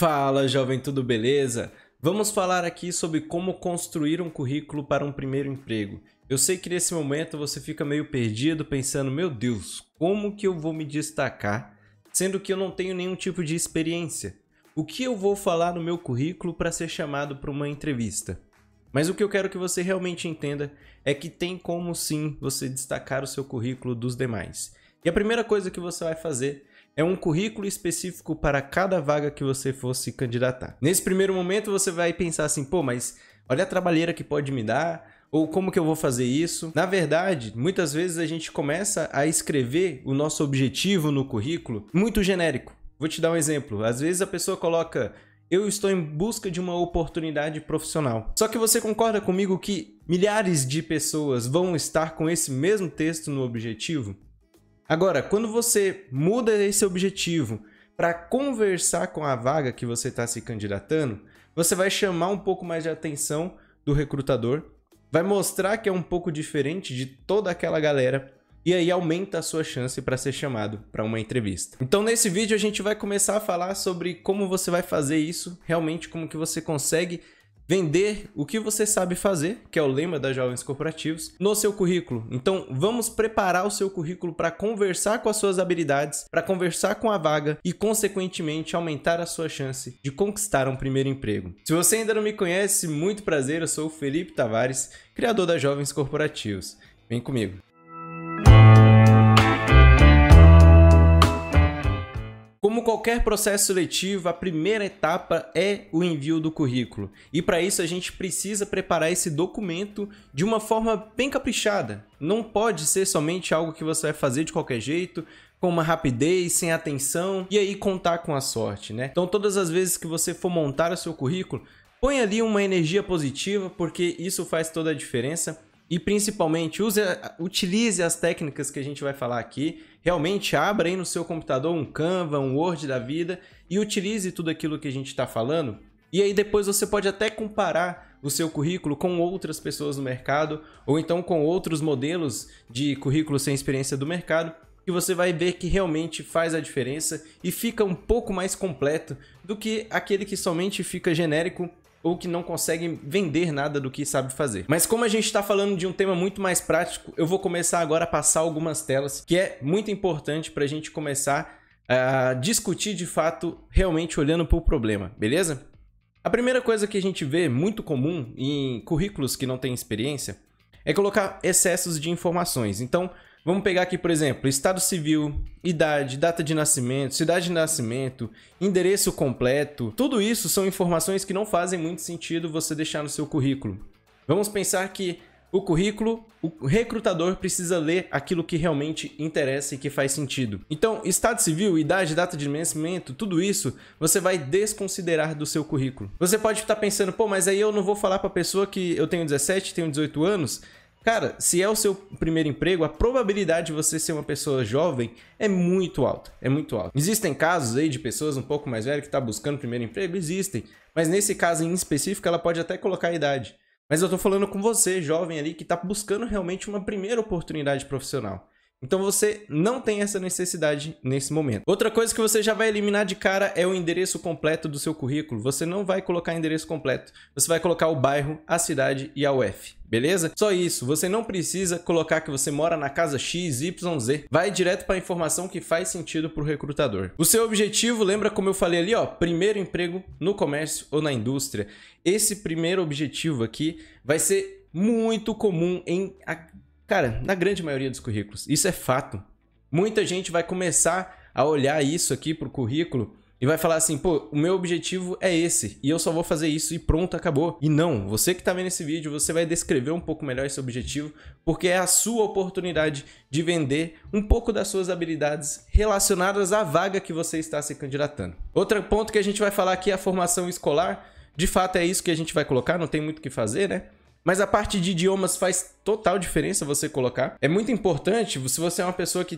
Fala, jovem, tudo beleza? Vamos falar aqui sobre como construir um currículo para um primeiro emprego. Eu sei que nesse momento você fica meio perdido pensando, meu Deus, como que eu vou me destacar, sendo que eu não tenho nenhum tipo de experiência? O que eu vou falar no meu currículo para ser chamado para uma entrevista? Mas o que eu quero que você realmente entenda é que tem como sim você destacar o seu currículo dos demais. E a primeira coisa que você vai fazer é um currículo específico para cada vaga que você for se candidatar. Nesse primeiro momento você vai pensar assim, pô, mas olha a trabalheira que pode me dar, ou como que eu vou fazer isso? Na verdade, muitas vezes a gente começa a escrever o nosso objetivo no currículo muito genérico. Vou te dar um exemplo. Às vezes a pessoa coloca: eu estou em busca de uma oportunidade profissional. Só que você concorda comigo que milhares de pessoas vão estar com esse mesmo texto no objetivo? Agora, quando você muda esse objetivo para conversar com a vaga que você está se candidatando, você vai chamar um pouco mais de atenção do recrutador, vai mostrar que é um pouco diferente de toda aquela galera e aí aumenta a sua chance para ser chamado para uma entrevista. Então nesse vídeo a gente vai começar a falar sobre como você vai fazer isso, realmente como que você consegue vender o que você sabe fazer, que é o lema da Jovens Corporativos, no seu currículo. Então vamos preparar o seu currículo para conversar com as suas habilidades, para conversar com a vaga e consequentemente aumentar a sua chance de conquistar um primeiro emprego. Se você ainda não me conhece, muito prazer, eu sou o Felipe Tavares, criador da Jovens Corporativos. Vem comigo. Como qualquer processo seletivo, a primeira etapa é o envio do currículo. E para isso a gente precisa preparar esse documento de uma forma bem caprichada. Não pode ser somente algo que você vai fazer de qualquer jeito, com uma rapidez, sem atenção, e aí contar com a sorte, né? Então todas as vezes que você for montar o seu currículo, põe ali uma energia positiva, porque isso faz toda a diferença. E principalmente, utilize as técnicas que a gente vai falar aqui. Realmente abra aí no seu computador um Canva, um Word da vida e utilize tudo aquilo que a gente está falando. E aí depois você pode até comparar o seu currículo com outras pessoas no mercado ou então com outros modelos de currículo sem experiência do mercado, que você vai ver que realmente faz a diferença e fica um pouco mais completo do que aquele que somente fica genérico ou que não consegue vender nada do que sabe fazer. Mas como a gente está falando de um tema muito mais prático, eu vou começar agora a passar algumas telas, que é muito importante para a gente começar a discutir de fato, realmente olhando para o problema, beleza? A primeira coisa que a gente vê muito comum em currículos que não têm experiência é colocar excessos de informações. Então, vamos pegar aqui, por exemplo, estado civil, idade, data de nascimento, cidade de nascimento, endereço completo. Tudo isso são informações que não fazem muito sentido você deixar no seu currículo. Vamos pensar que o currículo, o recrutador precisa ler aquilo que realmente interessa e que faz sentido. Então, estado civil, idade, data de nascimento, tudo isso você vai desconsiderar do seu currículo. Você pode estar pensando, pô, mas aí eu não vou falar para a pessoa que eu tenho 17, tenho 18 anos... Cara, se é o seu primeiro emprego, a probabilidade de você ser uma pessoa jovem é muito alta, é muito alta. Existem casos aí de pessoas um pouco mais velhas que estão buscando primeiro emprego? Existem, mas nesse caso em específico ela pode até colocar a idade. Mas eu tô falando com você, jovem ali, que está buscando realmente uma primeira oportunidade profissional. Então você não tem essa necessidade nesse momento. Outra coisa que você já vai eliminar de cara é o endereço completo do seu currículo. Você não vai colocar endereço completo. Você vai colocar o bairro, a cidade e a UF. Beleza? Só isso. Você não precisa colocar que você mora na casa XYZ. Vai direto para a informação que faz sentido para o recrutador. O seu objetivo, lembra como eu falei ali, ó, primeiro emprego no comércio ou na indústria. Esse primeiro objetivo aqui vai ser muito comum Cara, na grande maioria dos currículos, isso é fato. Muita gente vai começar a olhar isso aqui pro currículo e vai falar assim, pô, o meu objetivo é esse e eu só vou fazer isso e pronto, acabou. E não, você que tá vendo esse vídeo, você vai descrever um pouco melhor esse objetivo, porque é a sua oportunidade de vender um pouco das suas habilidades relacionadas à vaga que você está se candidatando. Outro ponto que a gente vai falar aqui é a formação escolar. De fato é isso que a gente vai colocar, não tem muito o que fazer, né? Mas a parte de idiomas faz total diferença você colocar. É muito importante, se você é uma pessoa que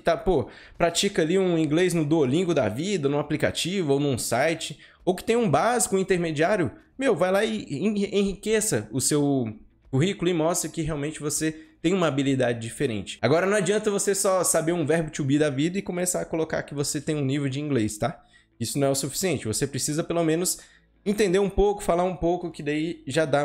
pratica ali um inglês no Duolingo da vida, num aplicativo ou num site, ou que tem um básico, um intermediário, vai lá e enriqueça o seu currículo e mostre que realmente você tem uma habilidade diferente. Agora não adianta você só saber um verbo to be da vida e começar a colocar que você tem um nível de inglês, tá? Isso não é o suficiente. Você precisa pelo menos entender um pouco, falar um pouco, que daí já dá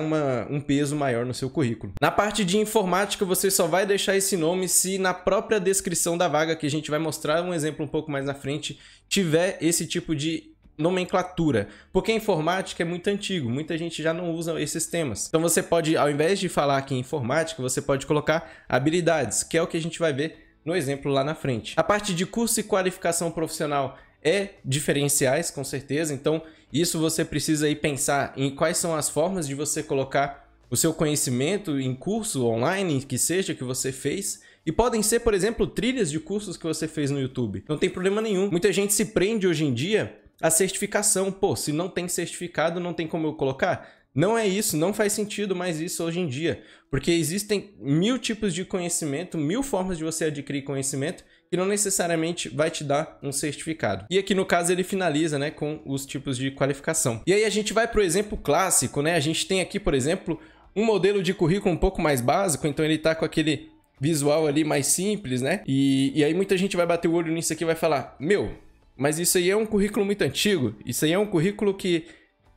um peso maior no seu currículo. Na parte de informática, você só vai deixar esse nome se na própria descrição da vaga, que a gente vai mostrar um exemplo um pouco mais na frente, tiver esse tipo de nomenclatura. Porque a informática é muito antigo, muita gente já não usa esses temas. Então você pode, ao invés de falar aqui em informática, você pode colocar habilidades, que é o que a gente vai ver no exemplo lá na frente. A parte de curso e qualificação profissional é diferenciais, com certeza. Então, isso você precisa aí pensar em quais são as formas de você colocar o seu conhecimento em curso online, que seja que você fez. E podem ser, por exemplo, trilhas de cursos que você fez no YouTube. Não tem problema nenhum. Muita gente se prende hoje em dia à certificação. Pô, se não tem certificado, não tem como eu colocar? Não é isso, não faz sentido mais isso hoje em dia. Porque existem 1000 tipos de conhecimento, 1000 formas de você adquirir conhecimento, que não necessariamente vai te dar um certificado. E aqui no caso ele finaliza, né, com os tipos de qualificação. E aí a gente vai para o exemplo clássico, né? A gente tem aqui, por exemplo, um modelo de currículo um pouco mais básico, então ele tá com aquele visual ali mais simples, né? E aí muita gente vai bater o olho nisso aqui e vai falar: meu, mas isso aí é um currículo muito antigo, isso aí é um currículo que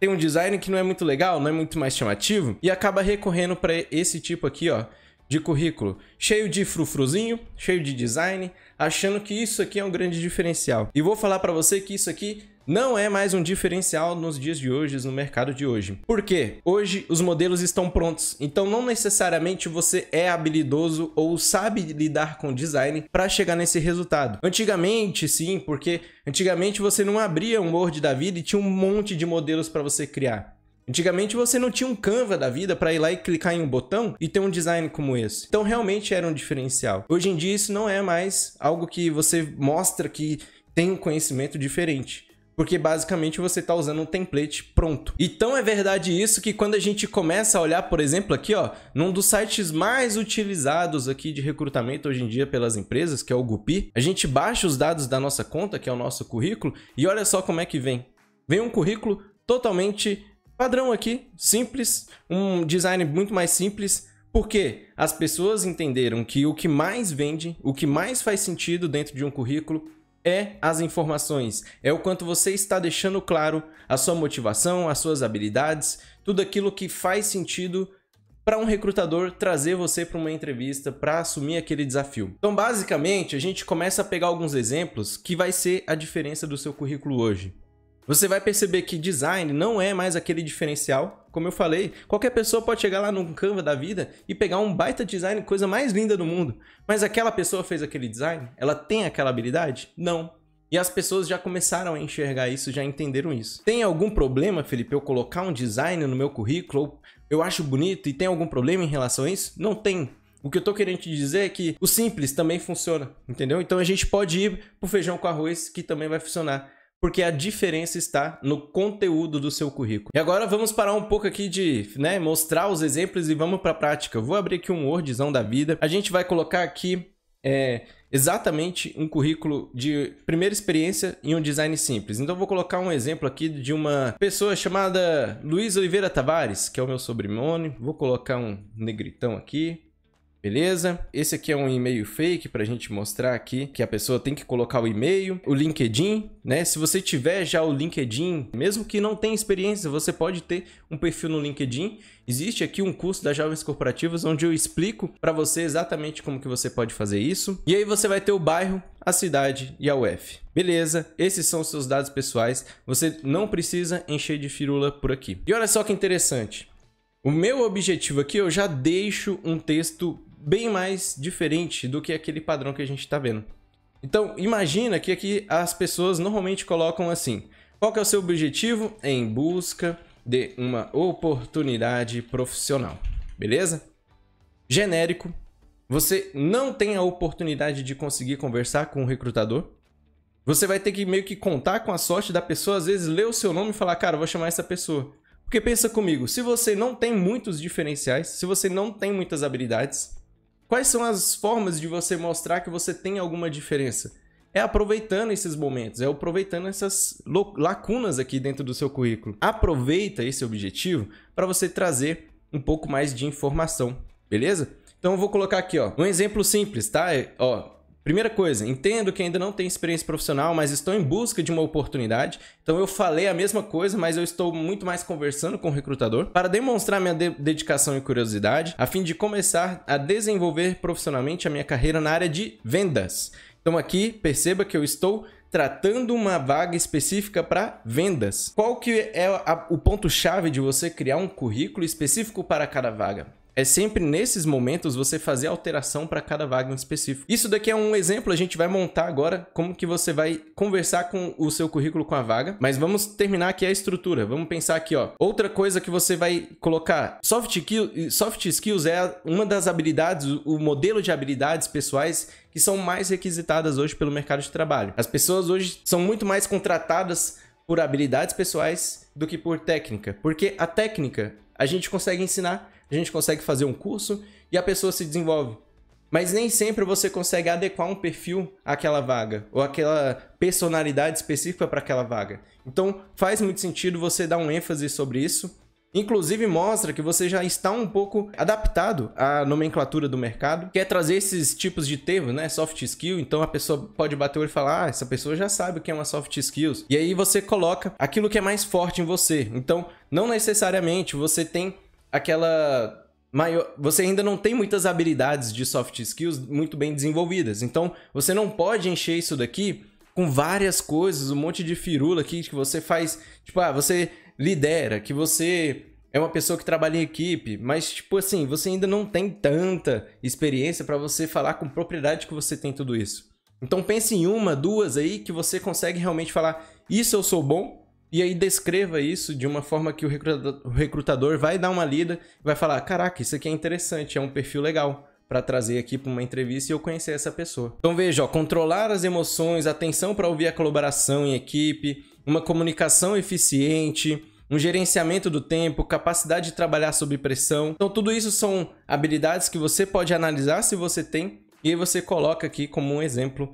tem um design que não é muito legal, não é muito mais chamativo, e acaba recorrendo para esse tipo aqui, ó, de currículo, cheio de frufruzinho, cheio de design, achando que isso aqui é um grande diferencial. E vou falar para você que isso aqui não é mais um diferencial nos dias de hoje, no mercado de hoje. Por quê? Hoje os modelos estão prontos, então não necessariamente você é habilidoso ou sabe lidar com design para chegar nesse resultado. Antigamente, sim, porque antigamente você não abria um Word da vida e tinha um monte de modelos para você criar. Antigamente você não tinha um Canva da vida para ir lá e clicar em um botão e ter um design como esse. Então realmente era um diferencial. Hoje em dia isso não é mais algo que você mostra que tem um conhecimento diferente. Porque basicamente você está usando um template pronto. Então é verdade isso que quando a gente começa a olhar, por exemplo, aqui, ó, num dos sites mais utilizados aqui de recrutamento hoje em dia pelas empresas, que é o Gupi, a gente baixa os dados da nossa conta, que é o nosso currículo, e olha só como é que vem. Vem um currículo totalmente padrão aqui, simples, um design muito mais simples, porque as pessoas entenderam que o que mais vende, o que mais faz sentido dentro de um currículo é as informações, é o quanto você está deixando claro a sua motivação, as suas habilidades, tudo aquilo que faz sentido para um recrutador trazer você para uma entrevista, para assumir aquele desafio. Então, basicamente, a gente começa a pegar alguns exemplos que vai ser a diferença do seu currículo hoje. Você vai perceber que design não é mais aquele diferencial. Como eu falei, qualquer pessoa pode chegar lá no Canva da vida e pegar um baita design, coisa mais linda do mundo. Mas aquela pessoa fez aquele design? Ela tem aquela habilidade? Não. E as pessoas já começaram a enxergar isso, já entenderam isso. Tem algum problema, Felipe, eu colocar um design no meu currículo? Eu acho bonito e tem algum problema em relação a isso? Não tem. O que eu tô querendo te dizer é que o simples também funciona, entendeu? Então a gente pode ir pro feijão com arroz, que também vai funcionar. Porque a diferença está no conteúdo do seu currículo. E agora vamos parar um pouco aqui de mostrar os exemplos e vamos para a prática. Eu vou abrir aqui um Wordzão da vida. A gente vai colocar aqui exatamente um currículo de primeira experiência em um design simples. Então eu vou colocar um exemplo aqui de uma pessoa chamada Luiz Oliveira Tavares, que é o meu sobrenome. Vou colocar um negritão aqui. Beleza? Esse aqui é um e-mail fake para a gente mostrar aqui que a pessoa tem que colocar o e-mail, o LinkedIn, né? Se você tiver já o LinkedIn, mesmo que não tenha experiência, você pode ter um perfil no LinkedIn. Existe aqui um curso das Jovens Corporativas onde eu explico para você exatamente como que você pode fazer isso. E aí você vai ter o bairro, a cidade e a UF. Beleza? Esses são os seus dados pessoais. Você não precisa encher de firula por aqui. E olha só que interessante. O meu objetivo aqui, eu já deixo um texto bem mais diferente do que aquele padrão que a gente está vendo. Então, imagina que aqui as pessoas normalmente colocam assim: qual que é o seu objetivo? Em busca de uma oportunidade profissional. Beleza? Genérico. Você não tem a oportunidade de conseguir conversar com o recrutador. Você vai ter que meio que contar com a sorte da pessoa, às vezes ler o seu nome e falar: cara, eu vou chamar essa pessoa. Porque pensa comigo, se você não tem muitos diferenciais, se você não tem muitas habilidades, quais são as formas de você mostrar que você tem alguma diferença? É aproveitando esses momentos, é aproveitando essas lacunas aqui dentro do seu currículo. Aproveita esse objetivo para você trazer um pouco mais de informação, beleza? Então eu vou colocar aqui, ó, um exemplo simples, tá? Ó, Primeira coisa, entendo que ainda não tenho experiência profissional, mas estou em busca de uma oportunidade. Então eu falei a mesma coisa, mas eu estou muito mais conversando com o recrutador para demonstrar minha dedicação e curiosidade, a fim de começar a desenvolver profissionalmente a minha carreira na área de vendas. Então aqui, perceba que eu estou tratando uma vaga específica para vendas. Qual que é o ponto-chave de você criar um currículo específico para cada vaga? É sempre nesses momentos você fazer alteração para cada vaga em específico. Isso daqui é um exemplo, a gente vai montar agora como que você vai conversar com o seu currículo com a vaga, mas vamos terminar aqui a estrutura. Vamos pensar aqui, ó. Outra coisa que você vai colocar, soft skills é uma das habilidades, o modelo de habilidades pessoais que são mais requisitadas hoje pelo mercado de trabalho. As pessoas hoje são muito mais contratadas por habilidades pessoais do que por técnica, porque a técnica a gente consegue ensinar, a gente consegue fazer um curso e a pessoa se desenvolve. Mas nem sempre você consegue adequar um perfil àquela vaga ou aquela personalidade específica para aquela vaga. Então faz muito sentido você dar um ênfase sobre isso. Inclusive mostra que você já está um pouco adaptado à nomenclatura do mercado. Quer trazer esses tipos de termos, né? Soft skill. Então a pessoa pode bater o olho e falar, essa pessoa já sabe o que é uma soft skills. E aí você coloca aquilo que é mais forte em você. Então não necessariamente você tem aquela maior... Você ainda não tem muitas habilidades de soft skills muito bem desenvolvidas. Então você não pode encher isso daqui com várias coisas, um monte de firula aqui que você faz. Tipo, você lidera, que você é uma pessoa que trabalha em equipe, mas tipo assim, você ainda não tem tanta experiência para você falar com propriedade que você tem tudo isso. Então pense em uma, duas aí que você consegue realmente falar, isso eu sou bom, e aí descreva isso de uma forma que o recrutador vai dar uma lida e vai falar, caraca, isso aqui é interessante, é um perfil legal para trazer aqui para uma entrevista e eu conhecer essa pessoa. Então veja, ó, controlar as emoções, atenção para ouvir a colaboração em equipe, uma comunicação eficiente, um gerenciamento do tempo, capacidade de trabalhar sob pressão. Então tudo isso são habilidades que você pode analisar se você tem e aí você coloca aqui como um exemplo,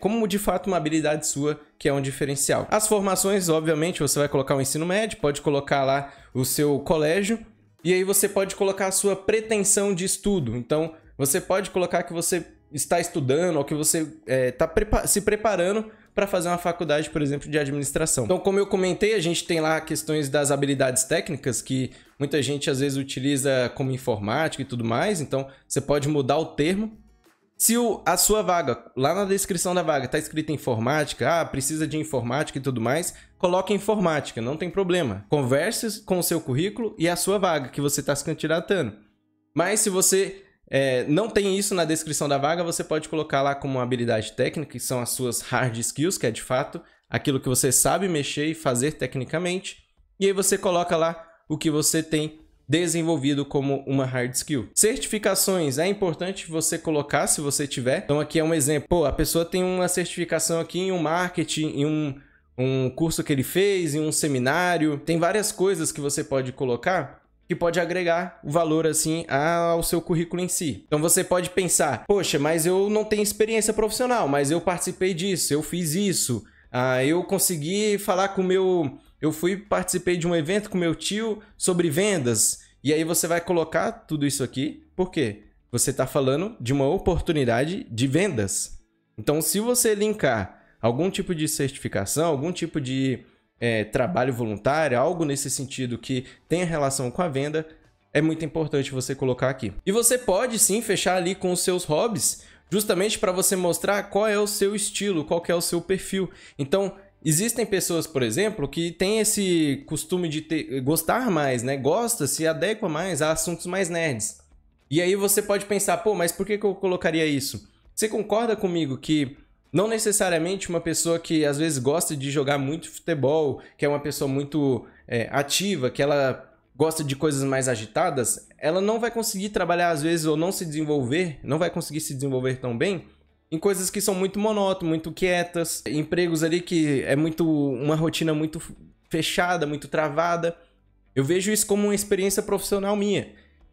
como de fato uma habilidade sua que é um diferencial. As formações, obviamente, você vai colocar o ensino médio, pode colocar lá o seu colégio e aí você pode colocar a sua pretensão de estudo. Então você pode colocar que você está estudando ou que você está se preparando para fazer uma faculdade, por exemplo, de administração. Então, como eu comentei, a gente tem lá questões das habilidades técnicas que muita gente às vezes utiliza como informática e tudo mais. Então, você pode mudar o termo. Se a sua vaga, lá na descrição da vaga, está escrito informática, precisa de informática e tudo mais, coloque informática, não tem problema. Converse com o seu currículo e a sua vaga que você está se candidatando. Mas se você não tem isso na descrição da vaga, você pode colocar lá como uma habilidade técnica, que são as suas hard skills, que é de fato aquilo que você sabe mexer e fazer tecnicamente. E aí você coloca lá o que você tem desenvolvido como uma hard skill. Certificações, é importante você colocar se você tiver. Então aqui é um exemplo. Pô, a pessoa tem uma certificação aqui em um marketing, em um curso que ele fez, em um seminário. Tem várias coisas que você pode colocar que pode agregar valor assim ao seu currículo em si. Então você pode pensar, poxa, mas eu não tenho experiência profissional, mas eu participei disso, eu fiz isso, eu consegui falar com o meu... Eu participei de um evento com meu tio sobre vendas. E aí você vai colocar tudo isso aqui. Por quê? Você está falando de uma oportunidade de vendas. Então, se você linkar algum tipo de certificação, algum tipo de trabalho voluntário, algo nesse sentido que tenha relação com a venda, é muito importante você colocar aqui. E você pode sim fechar ali com os seus hobbies, justamente para você mostrar qual é o seu estilo, qual que é o seu perfil. Então, existem pessoas, por exemplo, que têm esse costume de gostar mais, né? Gosta, se adequa mais a assuntos mais nerds. E aí você pode pensar, pô, mas por que eu colocaria isso? Você concorda comigo que não necessariamente uma pessoa que às vezes gosta de jogar muito futebol, que é uma pessoa muito ativa, que ela gosta de coisas mais agitadas, ela não vai conseguir trabalhar às vezes ou não se desenvolver, não vai conseguir se desenvolver tão bem em coisas que são muito monótonas, muito quietas, empregos ali que é uma rotina muito fechada, muito travada. Eu vejo isso como uma experiência profissional minha.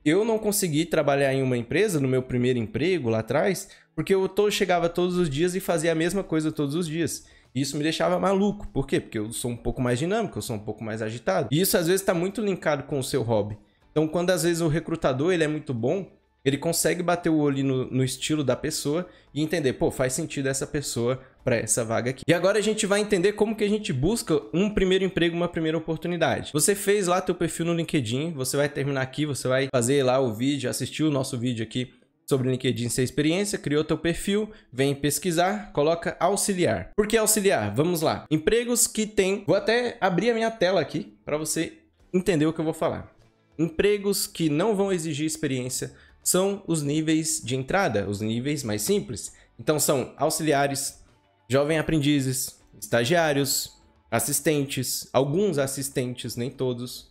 Eu não consegui trabalhar em uma empresa, no meu primeiro emprego lá atrás, porque eu chegava todos os dias e fazia a mesma coisa todos os dias. E isso me deixava maluco. Por quê? Porque eu sou um pouco mais dinâmico, eu sou um pouco mais agitado. E isso às vezes está muito linkado com o seu hobby. Então, quando às vezes o recrutador ele é muito bom, ele consegue bater o olho no estilo da pessoa e entender, pô, faz sentido essa pessoa para essa vaga aqui. E agora a gente vai entender como que a gente busca um primeiro emprego, uma primeira oportunidade. Você fez lá teu perfil no LinkedIn, você vai terminar aqui, você vai fazer lá o vídeo, assistir o nosso vídeo aqui sobre LinkedIn sem experiência, criou teu perfil, vem pesquisar, coloca auxiliar. Por que auxiliar? Vamos lá. Empregos que tem... Vou até abrir a minha tela aqui para você entender o que eu vou falar. Empregos que não vão exigir experiência são os níveis de entrada, os níveis mais simples. Então são auxiliares, jovens aprendizes, estagiários, assistentes, alguns assistentes, nem todos.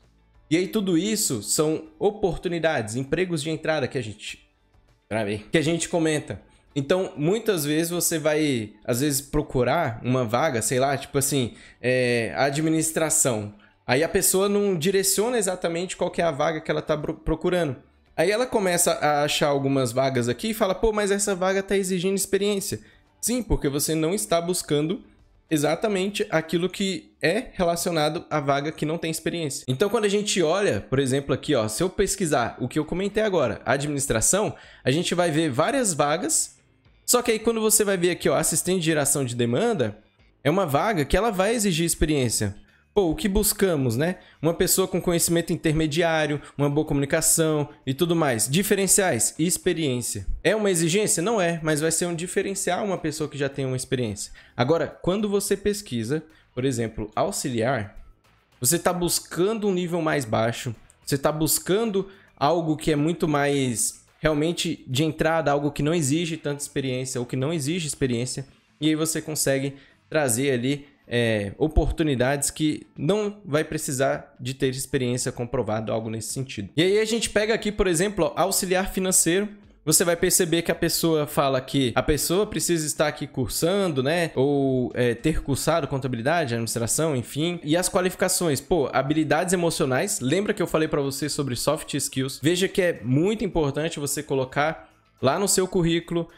E aí tudo isso são oportunidades, empregos de entrada que a gente comenta. Então, muitas vezes você vai, às vezes, procurar uma vaga, sei lá, tipo assim, administração. Aí a pessoa não direciona exatamente qual que é a vaga que ela está procurando. Aí ela começa a achar algumas vagas aqui e fala, pô, mas essa vaga está exigindo experiência. Sim, porque você não está buscando exatamente aquilo que é relacionado à vaga que não tem experiência. Então, quando a gente olha, por exemplo, aqui, ó, se eu pesquisar o que eu comentei agora, administração, a gente vai ver várias vagas, só que aí quando você vai ver aqui, ó, assistente de geração de demanda, é uma vaga que ela vai exigir experiência. Pô, o que buscamos, né? Uma pessoa com conhecimento intermediário, uma boa comunicação e tudo mais. Diferenciais e experiência. É uma exigência? Não é, mas vai ser um diferencial uma pessoa que já tem uma experiência. Agora, quando você pesquisa, por exemplo, auxiliar, você está buscando um nível mais baixo, você está buscando algo que é muito mais realmente de entrada, algo que não exige tanta experiência ou que não exige experiência, e aí você consegue trazer ali oportunidades que não vai precisar de ter experiência comprovado, algo nesse sentido. E aí a gente pega aqui, por exemplo, ó, auxiliar financeiro. Você vai perceber que a pessoa fala que a pessoa precisa estar aqui cursando, né? Ou ter cursado contabilidade, administração, enfim. E as qualificações, pô, habilidades emocionais. Lembra que eu falei para você sobre soft skills? Veja que é muito importante você colocar lá no seu currículo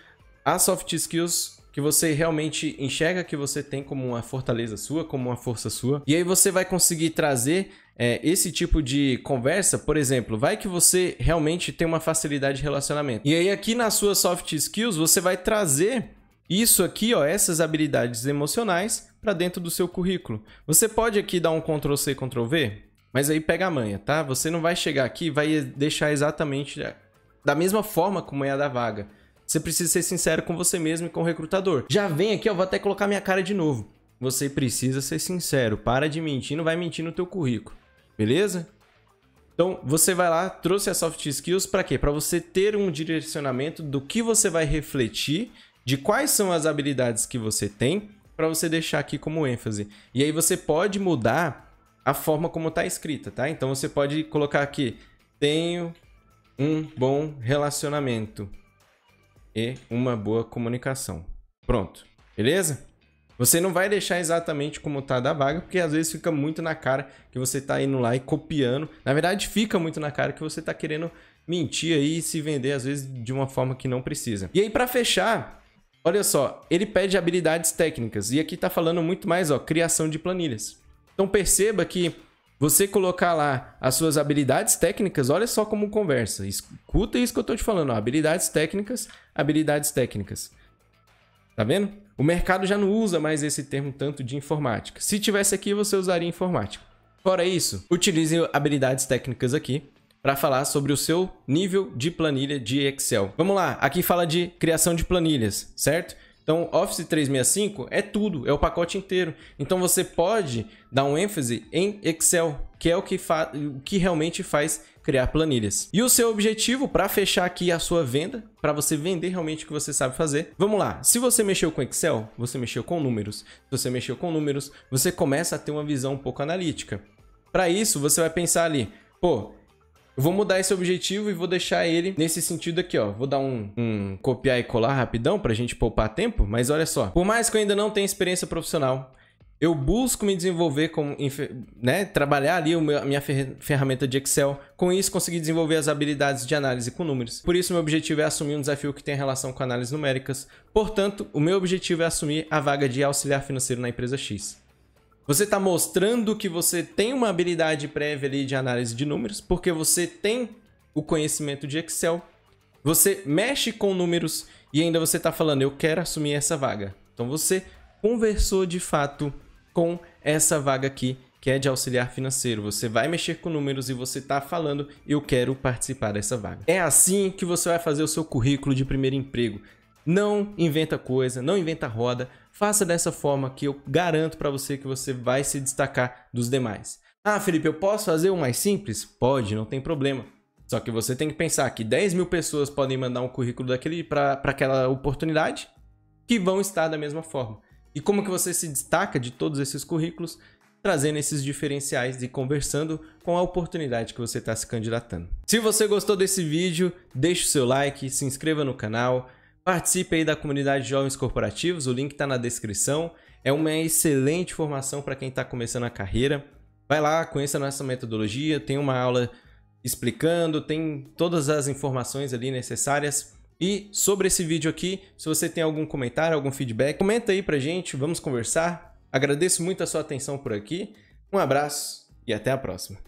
as soft skills que você realmente enxerga que você tem como uma fortaleza sua, como uma força sua. E aí você vai conseguir trazer esse tipo de conversa. Por exemplo, vai que você realmente tem uma facilidade de relacionamento. E aí aqui nas suas soft skills, você vai trazer isso aqui, ó, essas habilidades emocionais para dentro do seu currículo. Você pode aqui dar um Ctrl+C, Ctrl+V, mas aí pega a manha, tá? Você não vai chegar aqui e vai deixar exatamente da mesma forma como é a da vaga. Você precisa ser sincero com você mesmo e com o recrutador. Já vem aqui, eu vou até colocar minha cara de novo. Você precisa ser sincero. Para de mentir, não vai mentir no teu currículo. Beleza? Então, você vai lá, trouxe as soft skills para quê? Para você ter um direcionamento do que você vai refletir, de quais são as habilidades que você tem, para você deixar aqui como ênfase. E aí você pode mudar a forma como está escrita, tá? Então, você pode colocar aqui, tenho um bom relacionamento e uma boa comunicação. Pronto, beleza? Você não vai deixar exatamente como tá da vaga, porque às vezes fica muito na cara que você tá indo lá e copiando. Na verdade, fica muito na cara que você tá querendo mentir aí e se vender, às vezes, de uma forma que não precisa. E aí, para fechar, olha só, ele pede habilidades técnicas. E aqui tá falando muito mais, ó, criação de planilhas. Então perceba que você colocar lá as suas habilidades técnicas, olha só como conversa. Escuta isso que eu tô te falando, ó, habilidades técnicas, habilidades técnicas. Tá vendo? O mercado já não usa mais esse termo tanto de informática. Se tivesse aqui, você usaria informática. Fora isso, utilize habilidades técnicas aqui para falar sobre o seu nível de planilha de Excel. Vamos lá, aqui fala de criação de planilhas, certo? Então, Office 365 é tudo, é o pacote inteiro. Então, você pode dar um ênfase em Excel, que é o que realmente faz criar planilhas. E o seu objetivo para fechar aqui a sua venda, para você vender realmente o que você sabe fazer. Vamos lá, se você mexeu com Excel, você mexeu com números. Se você mexeu com números, você começa a ter uma visão um pouco analítica. Para isso, você vai pensar ali, pô, eu vou mudar esse objetivo e vou deixar ele nesse sentido aqui, ó. Vou dar um copiar e colar rapidão pra gente poupar tempo, mas olha só. Por mais que eu ainda não tenha experiência profissional, eu busco me desenvolver, né, trabalhar ali a minha ferramenta de Excel. Com isso, conseguir desenvolver as habilidades de análise com números. Por isso, meu objetivo é assumir um desafio que tem relação com análises numéricas. Portanto, o meu objetivo é assumir a vaga de auxiliar financeiro na empresa X. Você está mostrando que você tem uma habilidade prévia ali de análise de números, porque você tem o conhecimento de Excel. Você mexe com números e ainda você está falando, eu quero assumir essa vaga. Então você conversou de fato com essa vaga aqui, que é de auxiliar financeiro. Você vai mexer com números e você está falando, eu quero participar dessa vaga. É assim que você vai fazer o seu currículo de primeiro emprego. Não inventa coisa, não inventa roda. Faça dessa forma que eu garanto para você que você vai se destacar dos demais. Ah, Felipe, eu posso fazer o mais simples? Pode, não tem problema. Só que você tem que pensar que 10 mil pessoas podem mandar um currículo daquele para aquela oportunidade que vão estar da mesma forma. E como que você se destaca de todos esses currículos? Trazendo esses diferenciais e conversando com a oportunidade que você está se candidatando. Se você gostou desse vídeo, deixe o seu like, se inscreva no canal, participe aí da comunidade de Jovens Corporativos, o link está na descrição. É uma excelente formação para quem está começando a carreira. Vai lá, conheça a nossa metodologia, tem uma aula explicando, tem todas as informações ali necessárias. E sobre esse vídeo aqui, se você tem algum comentário, algum feedback, comenta aí pra gente, vamos conversar. Agradeço muito a sua atenção por aqui, um abraço e até a próxima.